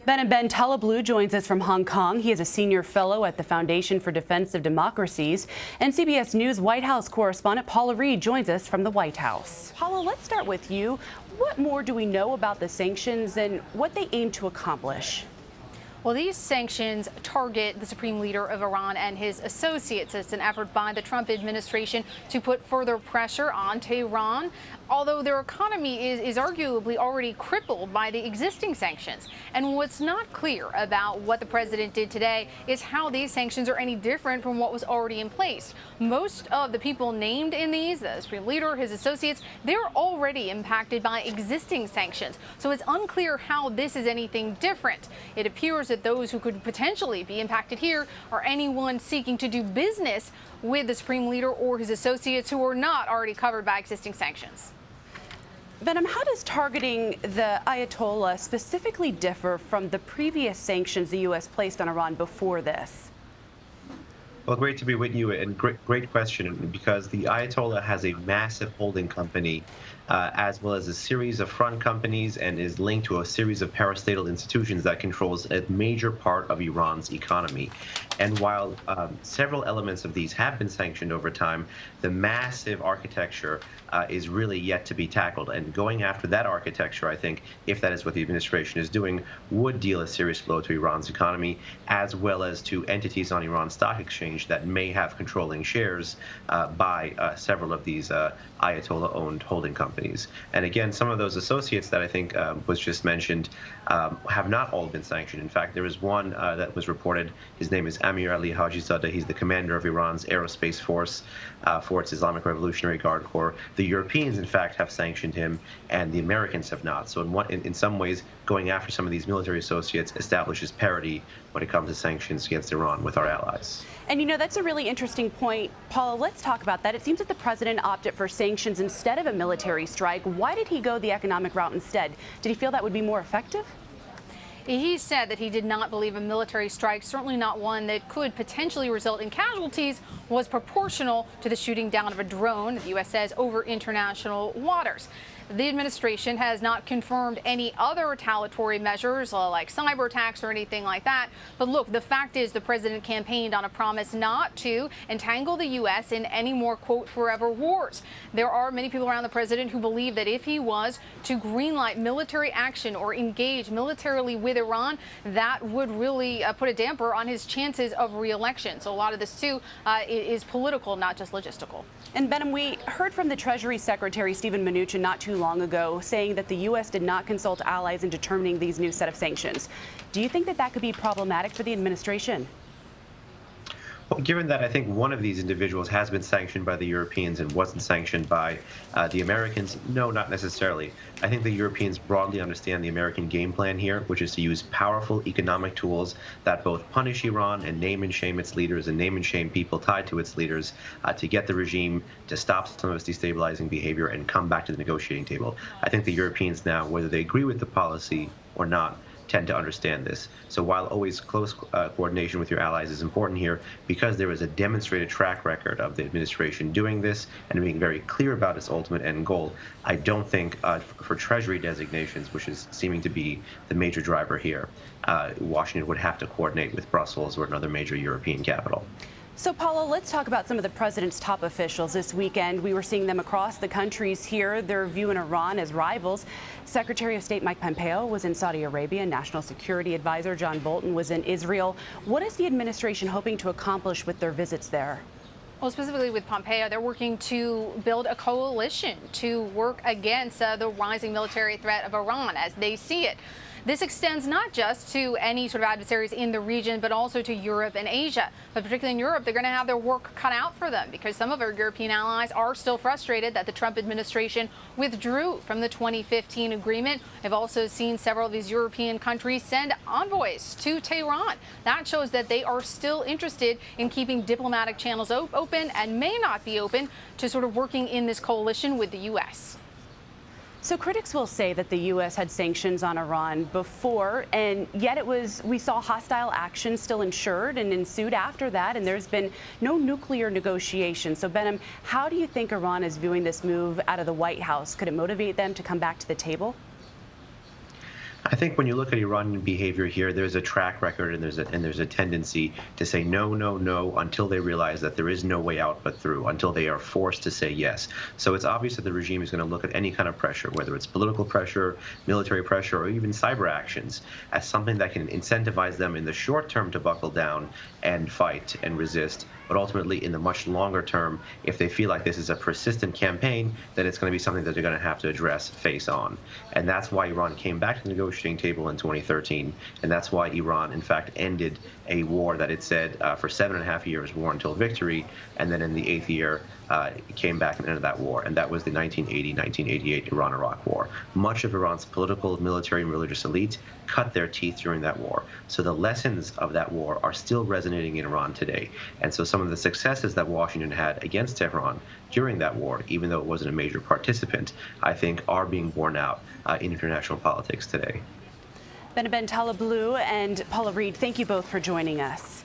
Behnam Ben Taleblu joins us from Hong Kong. He is a senior fellow at the Foundation for Defense of Democracies. And CBS News White House correspondent Paula Reid joins us from the White House. Paula, let's start with you. What more do we know about the sanctions and what they aim to accomplish? Well, these sanctions target the supreme leader of Iran and his associates. It's an effort by the Trump administration to put further pressure on Tehran, although their economy is arguably already crippled by the existing sanctions. And what's not clear about what the president did today is how these sanctions are any different from what was already in place. Most of the people named in these, the supreme leader, his associates, they're already impacted by existing sanctions. So it's unclear how this is anything different. It appears that those who could potentially be impacted here are anyone seeking to do business with the supreme leader or his associates who are not already covered by existing sanctions. Behnam, how does targeting the Ayatollah specifically differ from the previous sanctions the U.S. placed on Iran before this? Well, great to be with you, and great question, because the Ayatollah has a massive holding company, as well as a series of front companies, and is linked to a series of parastatal institutions that controls a major part of Iran's economy. And while several elements of these have been sanctioned over time, the massive architecture is really yet to be tackled. And going after that architecture, I think, if that is what the administration is doing, would deal a serious blow to Iran's economy, as well as to entities on Iran's stock exchange that may have controlling shares by several of these Ayatollah-owned holding companies. And again, some of those associates that I think was just mentioned have not all been sanctioned. In fact, there is one that was reported. His name is Amir Ali Hajizadeh. He's the commander of Iran's aerospace force for its Islamic Revolutionary Guard Corps. The Europeans, in fact, have sanctioned him, and the Americans have not. So in some ways, going after some of these military associates establishes parity when it comes to sanctions against Iran with our allies. And, you know, that's a really interesting point. Paula, let's talk about that. It seems that the president opted for sanctions instead of a military strike. Why did he go the economic route instead? Did he feel that would be more effective? He said that he did not believe a military strike, certainly not one that could potentially result in casualties, was proportional to the shooting down of a drone, the U.S. says, over international waters. The administration has not confirmed any other retaliatory measures like cyber attacks or anything like that. But look, the fact is the president campaigned on a promise not to entangle the U.S. in any more, quote, forever wars. There are many people around the president who believe that if he was to greenlight military action or engage militarily with Iran, that would really put a damper on his chances of re-election. So a lot of this, too, is political, not just logistical. And Behnam, we heard from the Treasury Secretary Steven Mnuchin not too long ago saying that the U.S. did not consult allies in determining these new set of sanctions. Do you think that that could be problematic for the administration? Well, given that I think one of these individuals has been sanctioned by the Europeans and wasn't sanctioned by the Americans, no, not necessarily. I think the Europeans broadly understand the American game plan here, which is to use powerful economic tools that both punish Iran and name and shame its leaders and name and shame people tied to its leaders to get the regime to stop some of its destabilizing behavior and come back to the negotiating table. I think the Europeans now, whether they agree with the policy or not, tend to understand this. So while always close coordination with your allies is important here, because there is a demonstrated track record of the administration doing this and being very clear about its ultimate end goal, I don't think for Treasury designations, which is seeming to be the major driver here, Washington would have to coordinate with Brussels or another major European capital. So, Paula, let's talk about some of the president's top officials this weekend. We were seeing them across the countries here, their view in Iran as rivals. Secretary of State Mike Pompeo was in Saudi Arabia. National Security Advisor John Bolton was in Israel. What is the administration hoping to accomplish with their visits there? Well, specifically with Pompeo, they're working to build a coalition to work against the rising military threat of Iran as they see it. This extends not just to any sort of adversaries in the region, but also to Europe and Asia. But particularly in Europe, they're going to have their work cut out for them because some of our European allies are still frustrated that the Trump administration withdrew from the 2015 agreement. They've also seen several of these European countries send envoys to Tehran. That shows that they are still interested in keeping diplomatic channels open and may not be open to sort of working in this coalition with the U.S. So critics will say that the U.S. had sanctions on Iran before, and yet we saw hostile action still ensured and ensued after that, and there's been no nuclear negotiations. So, Behnam, how do you think Iran is viewing this move out of the White House? Could it motivate them to come back to the table? I think when you look at Iranian behavior here, there's a track record and there's a tendency to say no, no, no until they realize that there is no way out but through, until they are forced to say yes. So it's obvious that the regime is going to look at any kind of pressure, whether it's political pressure, military pressure, or even cyber actions, as something that can incentivize them in the short term to buckle down and fight and resist. But ultimately, in the much longer term, if they feel like this is a persistent campaign, then it's going to be something that they're going to have to address face on. And that's why Iran came back to the negotiating table in 2013. And that's why Iran, in fact, ended a war that it said for 7.5 years, war until victory. And then in the 8th year, came back and ended that war. And that was the 1980-1988 Iran-Iraq War. Much of Iran's political, military, and religious elite cut their teeth during that war. So the lessons of that war are still resonating in Iran today. And so some of the successes that Washington had against Tehran during that war, even though it wasn't a major participant, I think are being borne out in international politics today. Behnam Ben Taleblu and Paula Reid, thank you both for joining us.